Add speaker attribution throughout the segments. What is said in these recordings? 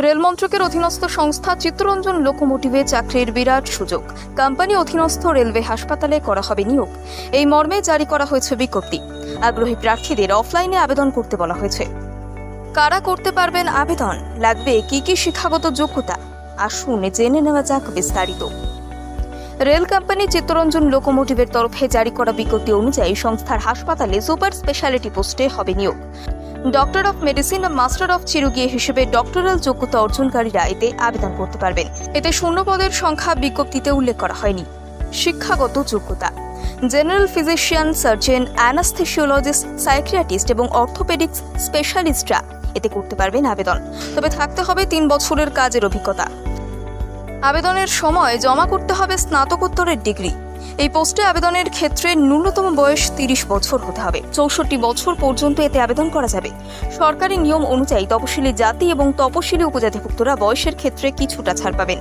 Speaker 1: Rail মন্ত্রকের অধীনস্থ সংস্থা চিত্তরঞ্জন লোকোমোটিভে চাকরির বিরাট সুযোগ। কোম্পানি অধীনস্থ রেলওয়ে হাসপাতালে করা হবে নিয়োগ। এই মর্মে জারি করা হয়েছে বিজ্ঞপ্তি। আগ্রহী প্রার্থীদের অফলাইনে আবেদন করতে বলা হয়েছে। কারা করতে পারবেন আবেদন, লাগবে কি কি শিক্ষাগত যোগ্যতা, আসুন জেনে নেওয়া যাক বিস্তারিত। রেল কোম্পানি চিত্তরঞ্জন লোকোমোটিভের তরফে জারি করা বিজ্ঞপ্তি অনুযায়ী সংস্থার হাসপাতালে সুপার স্পেশালিটি পোস্টে হবে নিয়োগ। ডক্টর অফ মেডিসিন বা মাস্টার অফ চিরুগিয়া হিসেবে ডক্টরাল যোগ্যতা অর্জনকারীরা এতে আবেদন করতে পারবেন। এতে শূন্য পদের সংখ্যা বিজ্ঞপ্তিতে উল্লেখ করা হয়নি। শিক্ষাগত যোগ্যতা: general physician, surgeon, anaesthesiologist, psychiatrist এবং অর্থোপেডিক্স স্পেশালিস্টরা এতে করতে পারবেন আবেদন। তবে থাকতে হবে 3 বছরের কাজের অভিজ্ঞতা। আবেদনের সময় জমা করতে হবে স্নাতকোত্তরের ডিগ্রি। এই পোস্টে আবেদনের ক্ষেত্রে ন্যূনতম বয়স 30 বছর হতে হবে। 64 বছর পর্যন্ত এতে আবেদন করা যাবে। সরকারি নিয়ম অনুযায়ী তপশিলি জাতি এবং তপশিলি উপজাতিভুক্তরা বয়সের ক্ষেত্রে কিছুটা ছাড় পাবেন।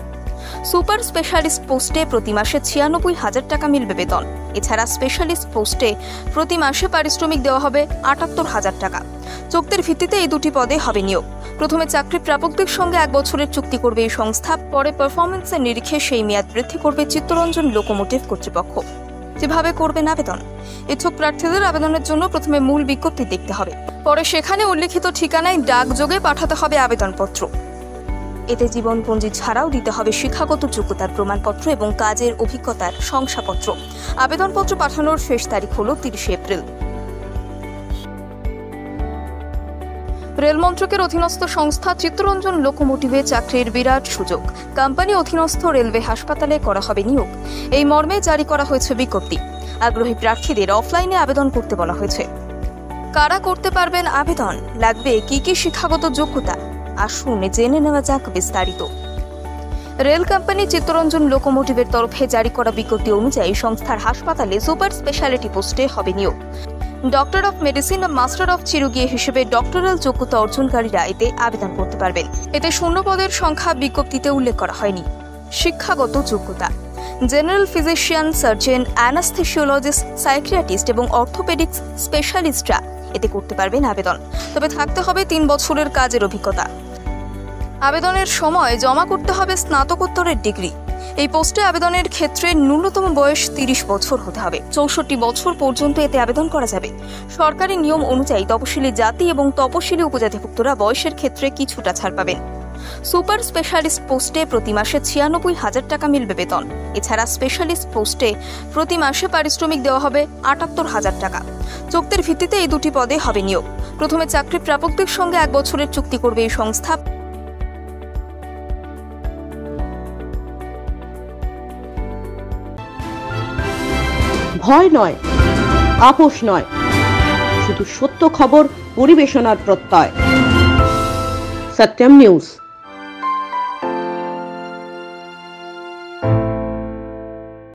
Speaker 1: সুপার স্পেশালিস্ট পোস্টে প্রতি মাসে 96,000 টাকা মিলবে বেতন। এছাড়া স্পেশালিস্ট পোস্টে প্রতি মাসে পারিশ্রমিক দেওয়া হবে 78,000 টাকা। চুক্তির ভিত্তিতে এই দুটি পদে হবে নিয়োগ। প্রথমে চাকরি প্রাপকদের সঙ্গে 1 বছরের চুক্তি করবে এই সংস্থা, পরে পারফরমেন্সের নিরিখে সেই মেয়াদ বৃদ্ধি করবে চিত্তরঞ্জন লোকোমোটিভ কর্তৃপক্ষ। যেভাবে করবেন আবেদন: ইচ্ছুক প্রার্থীদের আবেদনের জন্য প্রথমে মূল বিজ্ঞপ্তি দেখতে হবে, পরে সেখানে উল্লেখিত ঠিকানায় ডাকযোগে পাঠাতে হবে আবেদনপত্র। এতে জীবনপঞ্জি ছাড়াও দিতে হবে শিক্ষাগত যোগ্যতার প্রমাণপত্র এবং কাজের অভিজ্ঞতার শংসাপত্র। আবেদনপত্র পাঠানোর শেষ তারিখ হল 30 এপ্রিল। রেল মন্ত্রকের অধীনস্থ সংস্থা চিত্তরঞ্জন লোকোমোটিভে চাকরির বিরাট সুযোগ। কোম্পানি অধীনস্থ রেলওয়ে হাসপাতালে করা হবে নিয়োগ। এই মর্মে জারি করা হয়েছে বিজ্ঞপ্তি। আগ্রহী প্রার্থীদের অফলাইনে আবেদন করতে বলা হয়েছে। কারা করতে পারবেন আবেদন, লাগবে কি কি শিক্ষাগত যোগ্যতা, আসুন জেনে নেওয়া যাক বিস্তারিত। রেল কোম্পানি চিত্তরঞ্জন লোকোমোটিভের তরফে জারি করা বিজ্ঞপ্তি অনুযায়ী সংস্থার হাসপাতালে সুপার স্পেশালিটি পোস্টে হবে নিয়োগ। ডক্টর অফ মেডিসিন বা মাস্টার অফ চিরুগিয়া হিসেবে ডক্টরাল যোগ্যতা অর্জনকারীরা এতে আবেদন করতে পারবেন। এতে শূন্য পদের সংখ্যা বিজ্ঞপ্তিতে উল্লেখ করা হয়নি। শিক্ষাগত যোগ্যতা: general physician, surgeon, anaesthesiologist, psychiatrist এবং অর্থোপেডিক্স স্পেশালিস্টরা এতে করতে পারবেন আবেদন। তবে থাকতে হবে 3 বছরের কাজের অভিজ্ঞতা। আবেদনের সময় জমা করতে হবে স্নাতকোত্তরের ডিগ্রি। এই পোস্টে আবেদনের ক্ষেত্রে ন্যূনতম বয়স 30 বছর হতে হবে। 64 বছর পর্যন্ত এতে আবেদন করা যাবে। সরকারি নিয়ম অনুযায়ী তপশিলি জাতি এবং তপশিলি উপজাতিভুক্তরা বয়সের ক্ষেত্রে কিছুটা ছাড় পাবেন। সুপার স্পেশালিস্ট পোস্টে প্রতি মাসে 96,000 টাকা মিলবে বেতন। এছাড়া স্পেশালিস্ট পোস্টে প্রতি মাসে পারিশ্রমিক দেওয়া হবে 78,000 টাকা। চুক্তির ভিত্তিতে এই দুটি পদে হবে নিয়োগ। প্রথমে চাকরি প্রাপকদের সঙ্গে 1 বছরের চুক্তি করবে এই সংস্থা।
Speaker 2: ভয় নয়, আপোষ নয়, শুধু সত্য খবর পরিবেশনার প্রত্যয়। সত্যম নিউজ।